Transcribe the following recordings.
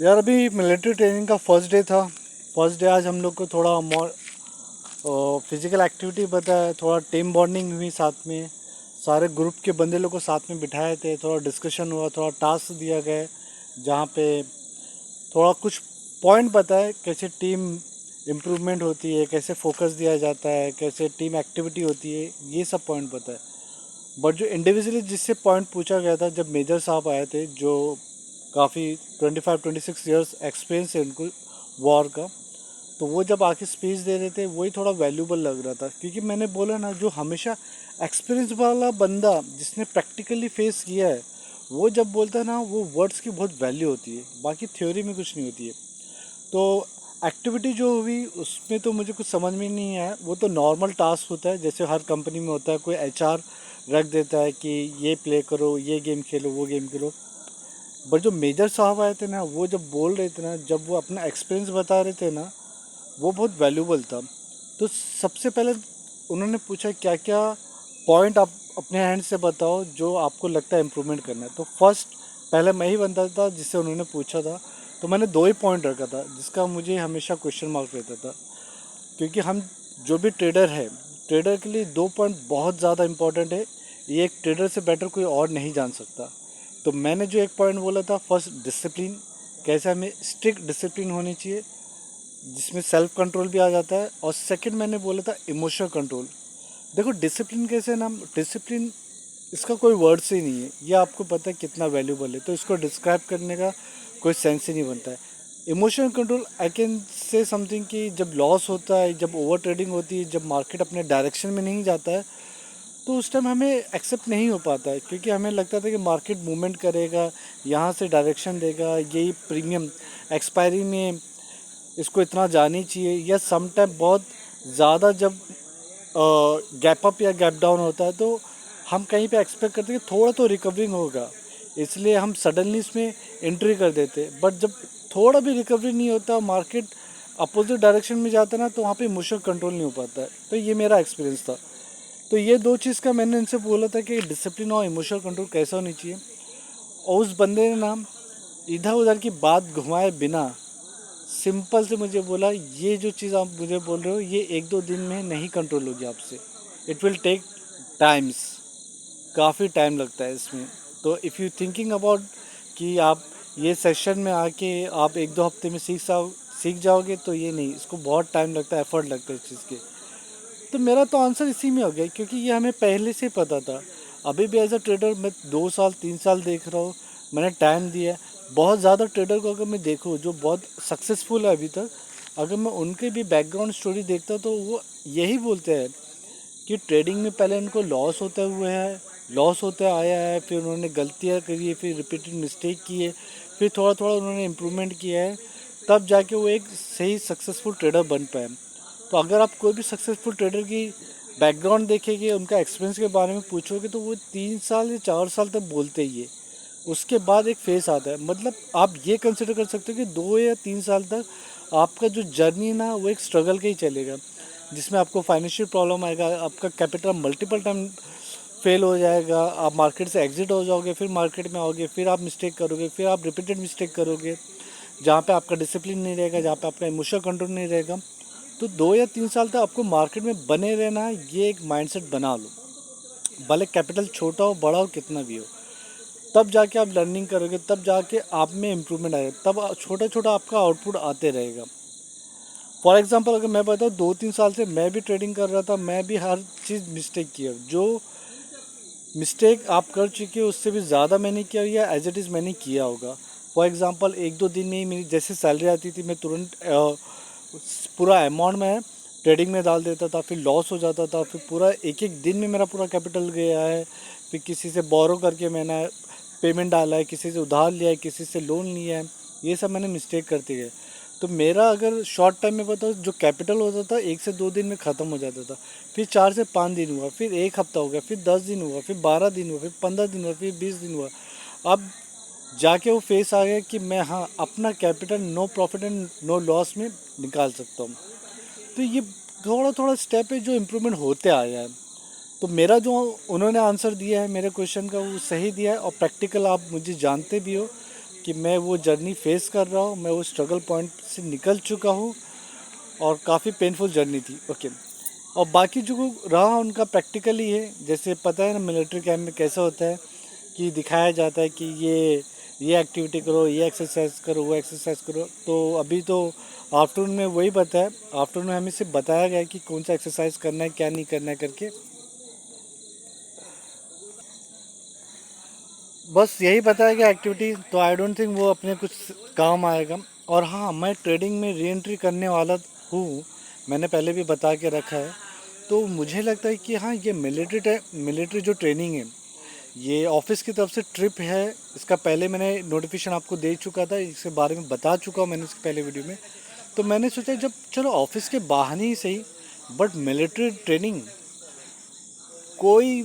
यार अभी military training का फर्स्ट डे था। फर्स्ट डे आज हम लोग को थोड़ा मोर फिजिकल एक्टिविटी बताया, थोड़ा टीम बॉन्डिंग हुई साथ में। सारे ग्रुप के बंदे लोग को साथ में बिठाए थे, थोड़ा डिस्कशन हुआ, थोड़ा टास्क दिया गया जहाँ पे थोड़ा कुछ पॉइंट बताए कैसे टीम इम्प्रूवमेंट होती है, कैसे फोकस दिया जाता है, कैसे टीम एक्टिविटी होती है, ये सब पॉइंट बताए। बट जो इंडिविजुअली जिससे पॉइंट पूछा गया था, जब मेजर साहब आए थे जो काफ़ी 25-26 ईयर्स एक्सपीरियंस है उनको वॉर का, तो वो जब आके स्पीच दे रहे थे वही थोड़ा वैल्यूबल लग रहा था। क्योंकि मैंने बोला ना, जो हमेशा एक्सपीरियंस वाला बंदा जिसने प्रैक्टिकली फेस किया है, वो जब बोलता है ना, वो वर्ड्स की बहुत वैल्यू होती है, बाकी थ्योरी में कुछ नहीं होती है। तो एक्टिविटी जो हुई उसमें तो मुझे कुछ समझ में नहीं आया। वो तो नॉर्मल टास्क होता है जैसे हर कंपनी में होता है, कोई एचआर रख देता है कि ये प्ले करो, ये गेम खेलो, वो गेम खेलो। बट जो मेजर साहब आए थे ना, वो जब बोल रहे थे ना, जब वो अपना एक्सपीरियंस बता रहे थे ना, वो बहुत वैल्यूबल था। तो सबसे पहले उन्होंने पूछा क्या क्या पॉइंट आप अपने हैंड से बताओ जो आपको लगता है इम्प्रूवमेंट करना है। तो फर्स्ट पहले मैं ही बनता था जिससे उन्होंने पूछा था। तो मैंने दो ही पॉइंट रखा था जिसका मुझे हमेशा क्वेश्चन मार्क रहता था। क्योंकि हम जो भी ट्रेडर है, ट्रेडर के लिए दो पॉइंट बहुत ज़्यादा इंपॉर्टेंट है। ये एक ट्रेडर से बेटर कोई और नहीं जान सकता। तो मैंने जो एक पॉइंट बोला था, फर्स्ट डिसिप्लिन, कैसे हमें स्ट्रिक्ट डिसिप्लिन होनी चाहिए जिसमें सेल्फ कंट्रोल भी आ जाता है। और सेकंड मैंने बोला था इमोशनल कंट्रोल। देखो डिसिप्लिन कैसे ना, डिसिप्लिन इसका कोई वर्ड्स ही नहीं है, ये आपको पता है कितना वैल्यूबल है, तो इसको डिस्क्राइब करने का कोई सेंस ही नहीं बनता है। Emotional control I can say something कि जब लॉस होता है, जब ओवर ट्रेडिंग होती है, जब मार्केट अपने डायरेक्शन में नहीं जाता है, तो उस टाइम हमें एक्सेप्ट नहीं हो पाता है। क्योंकि हमें लगता था कि मार्केट मूवमेंट करेगा, यहाँ से डायरेक्शन देगा, यही प्रीमियम एक्सपायरी में इसको इतना जानी चाहिए। या सम टाइम बहुत ज़्यादा जब गैप अप या गैप डाउन होता है, तो हम कहीं पे एक्सपेक्ट करते हैं कि थोड़ा तो रिकवरिंग होगा, इसलिए हम सडनली इसमें एंट्री कर देते। बट जब थोड़ा भी रिकवरी नहीं होता, मार्केट अपोजिट डायरेक्शन में जाता है ना, तो वहाँ पे इमोशनल कंट्रोल नहीं हो पाता है। तो ये मेरा एक्सपीरियंस था। तो ये दो चीज़ का मैंने इनसे बोला था कि डिसिप्लिन और इमोशनल कंट्रोल कैसा होनी चाहिए। और उस बंदे ने ना इधर उधर की बात घुमाए बिना सिंपल से मुझे बोला, ये जो चीज़ आप मुझे बोल रहे हो ये एक दो दिन में नहीं कंट्रोल होगी आपसे, इट विल टेक टाइम्स, काफ़ी टाइम लगता है इसमें। तो इफ़ यू थिंकिंग अबाउट कि आप ये सेशन में आके आप एक दो हफ्ते में सीख जाओगे, तो ये नहीं, इसको बहुत टाइम लगता है, एफर्ट लगता है इस चीज़ के। तो मेरा तो आंसर इसी में हो गया, क्योंकि ये हमें पहले से पता था। अभी भी एज अ ट्रेडर मैं 2 साल 3 साल देख रहा हूँ, मैंने टाइम दिया है। बहुत ज़्यादा ट्रेडर को अगर मैं देखूँ जो बहुत सक्सेसफुल है अभी तक, अगर मैं उनके भी बैकग्राउंड स्टोरी देखता तो वो यही बोलते हैं कि ट्रेडिंग में पहले उनको लॉस होता हुआ है, लॉस होता आया है, फिर उन्होंने गलतियाँ करी है, फिर रिपीटेड मिस्टेक की है, फिर थोड़ा थोड़ा उन्होंने इम्प्रूवमेंट किया है, तब जाके वो एक सही सक्सेसफुल ट्रेडर बन पाए। तो अगर आप कोई भी सक्सेसफुल ट्रेडर की बैकग्राउंड देखेंगे, उनका एक्सपीरियंस के बारे में पूछोगे, तो वो 3 साल या 4 साल तक बोलते ही है। उसके बाद एक फेस आता है। मतलब आप ये कंसिडर कर सकते हो कि 2 या 3 साल तक आपका जो जर्नी ना, वो एक स्ट्रगल का ही चलेगा, जिसमें आपको फाइनेंशियल प्रॉब्लम आएगा, आपका कैपिटल मल्टीपल टाइम फेल हो जाएगा, आप मार्केट से एग्जिट हो जाओगे, फिर मार्केट में आओगे, फिर आप मिस्टेक करोगे, फिर आप रिपीटेड मिस्टेक करोगे, जहाँ पे आपका डिसिप्लिन नहीं रहेगा, जहाँ पे आपका इमोशनल कंट्रोल नहीं रहेगा। तो 2 या 3 साल तक आपको मार्केट में बने रहना है, ये एक माइंडसेट बना लो। भले कैपिटल छोटा हो बड़ा हो कितना भी हो, तब जाके आप लर्निंग करोगे, तब जाके आप में इम्प्रूवमेंट आएगा, तब छोटा छोटा आपका आउटपुट आते रहेगा। फॉर एग्जांपल अगर मैं बताऊँ, 2-3 साल से मैं भी ट्रेडिंग कर रहा था, मैं भी हर चीज़ मिस्टेक किया। जो मिस्टेक आप कर चुके हो उससे भी ज़्यादा मैंने किया, या एज इट इज़ मैंने किया होगा। फॉर एग्जांपल एक दो दिन में ही मेरी जैसे सैलरी आती थी, मैं तुरंत पूरा अमाउंट में ट्रेडिंग में डाल देता था, फिर लॉस हो जाता था, फिर पूरा एक एक दिन में मेरा पूरा कैपिटल गया है। फिर किसी से बोरो करके मैंने पेमेंट डाला है, किसी से उधार लिया है, किसी से लोन लिया है, ये सब मैंने मिस्टेक करते गए। तो मेरा अगर शॉर्ट टाइम में बताओ, जो कैपिटल होता था 1 से 2 दिन में ख़त्म हो जाता था, फिर 4 से 5 दिन हुआ, फिर एक हफ्ता हो गया, फिर 10 दिन हुआ, फिर 12 दिन हुआ, फिर 15 दिन हुआ, फिर 20 दिन हुआ। अब जाके वो फेस आ गया कि मैं, हाँ, अपना capital no profit and no loss में निकाल सकता हूँ। तो ये थोड़ा थोड़ा स्टेप है जो इम्प्रूवमेंट होते आया है। तो मेरा जो उन्होंने आंसर दिया है मेरे क्वेश्चन का, वो सही दिया है, और प्रैक्टिकल आप मुझे जानते भी हो। कि मैं वो जर्नी फेस कर रहा हूँ, मैं वो स्ट्रगल पॉइंट से निकल चुका हूँ और काफ़ी पेनफुल जर्नी थी। ओके, और बाकी जो रहा उनका प्रैक्टिकली है। जैसे पता है ना मिलिट्री कैंप में कैसा होता है कि दिखाया जाता है कि ये एक्टिविटी करो, ये एक्सरसाइज करो, वो एक्सरसाइज करो। तो अभी तो आफ्टरनून में वही बताया, आफ्टरनून में हमें सिर्फ बताया गया कि कौन सा एक्सरसाइज करना है, क्या नहीं करना है करके। बस यही बताया गया एक्टिविटी, तो आई डोंट थिंक वो अपने कुछ काम आएगा। और हाँ, मैं ट्रेडिंग में री एंट्री करने वाला हूँ, मैंने पहले भी बता के रखा है। तो मुझे लगता है कि हाँ, ये मिलिट्री जो ट्रेनिंग है, ये ऑफिस की तरफ से ट्रिप है। इसका पहले मैंने नोटिफिकेशन आपको दे चुका था, इसके बारे में बता चुका हूँ मैंने इसके पहले वीडियो में। तो मैंने सोचा जब चलो ऑफिस के बहाने ही सही, बट मिलिट्री ट्रेनिंग कोई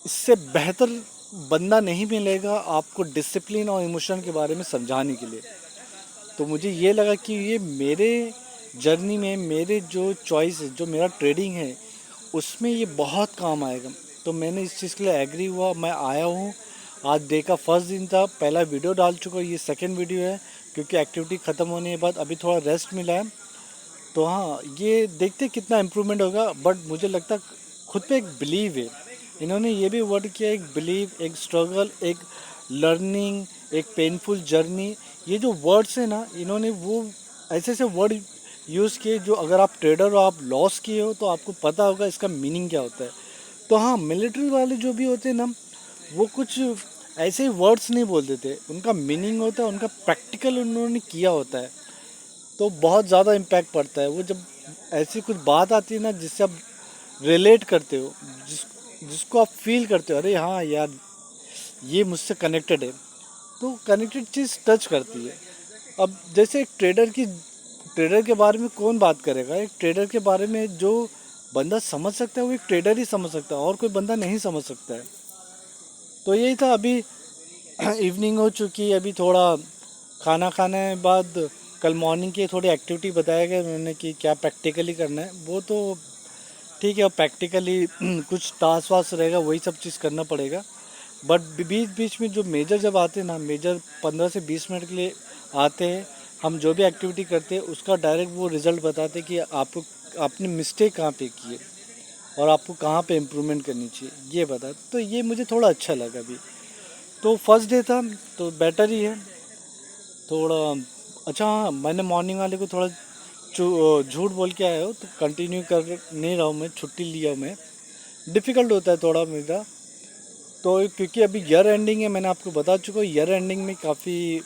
इससे बेहतर बंदा नहीं मिलेगा आपको डिसिप्लिन और इमोशन के बारे में समझाने के लिए। तो मुझे ये लगा कि ये मेरे जर्नी में, मेरे जो चॉइस है, जो मेरा ट्रेडिंग है, उसमें ये बहुत काम आएगा। तो मैंने इस चीज़ के लिए एग्री हुआ, मैं आया हूँ। आज डे का फर्स्ट दिन था, पहला वीडियो डाल चुका हूँ, ये सेकंड वीडियो है, क्योंकि एक्टिविटी ख़त्म होने के बाद अभी थोड़ा रेस्ट मिला है। तो हाँ, ये देखते कितना इम्प्रूवमेंट होगा। बट मुझे लगता खुद पे एक बिलीव है। इन्होंने ये भी वर्ड किया, एक बिलीव, एक स्ट्रगल, एक लर्निंग, एक पेनफुल जर्नी। ये जो वर्ड्स है ना, इन्होंने वो ऐसे ऐसे वर्ड यूज़ किए जो अगर आप ट्रेडर हो, आप लॉस किए हो, तो आपको पता होगा इसका मीनिंग क्या होता है। तो हाँ, मिलिट्री वाले जो भी होते हैं ना, वो कुछ ऐसे ही वर्ड्स नहीं बोल देते, उनका मीनिंग होता है, उनका प्रैक्टिकल उन्होंने किया होता है। तो बहुत ज़्यादा इम्पैक्ट पड़ता है वो, जब ऐसी कुछ बात आती है ना जिससे आप रिलेट करते हो, जिसको आप फील करते हो, अरे हाँ यार, ये मुझसे कनेक्टेड है। तो कनेक्टेड चीज़ टच करती है। अब जैसे एक ट्रेडर के बारे में कौन बात करेगा? एक ट्रेडर के बारे में जो बंदा समझ सकता है वो एक ट्रेडर ही समझ सकता है, और कोई बंदा नहीं समझ सकता है। तो यही था। अभी इवनिंग हो चुकी है, अभी थोड़ा खाना खाने के बाद कल मॉर्निंग की थोड़ी एक्टिविटी बताया गया उन्होंने कि क्या प्रैक्टिकली करना है। वो तो ठीक है, प्रैक्टिकली कुछ टास्क वास्क रहेगा, वही सब चीज़ करना पड़ेगा। बट बीच बीच में जो मेजर जब आते हैं ना, मेजर 15 से 20 मिनट के लिए आते हैं, हम जो भी एक्टिविटी करते हैं उसका डायरेक्ट वो रिज़ल्ट बताते हैं कि आपको आपने मिस्टेक कहाँ पे की है और आपको कहाँ पे इम्प्रूवमेंट करनी चाहिए, ये बता। तो ये मुझे थोड़ा अच्छा लगा अभी। तो फर्स्ट डे था तो बेटर ही है थोड़ा। अच्छा हाँ, मैंने मॉर्निंग वाले को थोड़ा झूठ बोल के आया हो, तो कंटिन्यू कर नहीं रहा हूँ, मैं छुट्टी लिया। मैं डिफ़िकल्ट होता है थोड़ा मेरा, तो क्योंकि अभी ईयर एंडिंग है, मैंने आपको बता चुका हूँ। ईयर एंडिंग में काफ़ी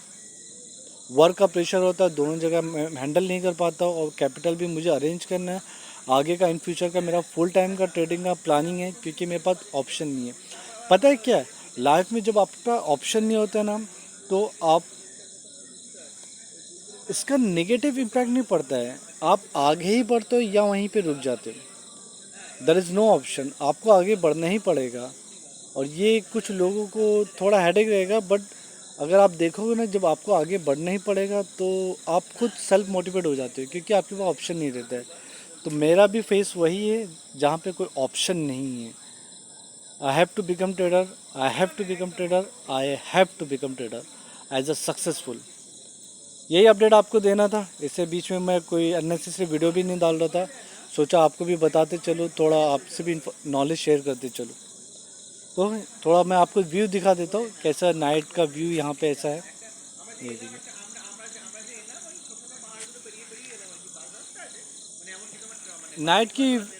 वर्क का प्रेशर होता है, दोनों जगह मैं हैंडल नहीं कर पाता हूँ, और कैपिटल भी मुझे अरेंज करना है। आगे का इन फ्यूचर का मेरा फुल टाइम का ट्रेडिंग का प्लानिंग है, क्योंकि मेरे पास ऑप्शन नहीं है। पता है क्या है, लाइफ में जब आपके पास ऑप्शन नहीं होता ना, तो आप इसका नेगेटिव इम्पैक्ट नहीं पड़ता है, आप आगे ही बढ़ते हो या वहीं पे रुक जाते हो। देयर इज़ नो ऑप्शन, आपको आगे बढ़ना ही पड़ेगा। और ये कुछ लोगों को थोड़ा हेडेक रहेगा, बट अगर आप देखोगे ना, जब आपको आगे बढ़ना ही पड़ेगा तो आप खुद सेल्फ मोटिवेट हो जाते हो, क्योंकि आपके पास ऑप्शन नहीं रहता है। तो मेरा भी फेस वही है जहाँ पे कोई ऑप्शन नहीं है। I have to become trader, I have to become trader, I have to become trader as a successful. यही अपडेट आपको देना था। इससे बीच में मैं कोई अननेसेसरी वीडियो भी नहीं डाल रहा था, सोचा आपको भी बताते चलो, थोड़ा आपसे भी नॉलेज शेयर करते चलो। तो थोड़ा मैं आपको व्यू दिखा देता हूँ, कैसा नाइट का व्यू यहाँ पे ऐसा है, ये देखिए।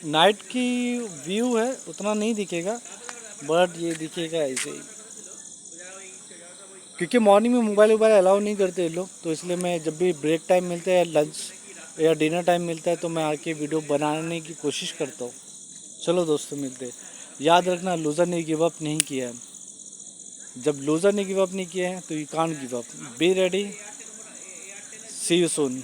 नाइट की व्यू है, उतना नहीं दिखेगा, बट ये दिखेगा ऐसे ही। क्योंकि मॉर्निंग में मोबाइल वोबाइल अलाउ नहीं करते ये लोग, तो इसलिए मैं जब भी ब्रेक टाइम मिलता है या लंच या डिनर टाइम मिलता है, तो मैं आके वीडियो बनाने की कोशिश करता हूँ। चलो दोस्तों, मिलते हैं। याद रखना, लूज़र ने गिव अप नहीं किया है। जब लूज़र ने गिव अप नहीं किया है तो you can't give up. Be ready, see you soon.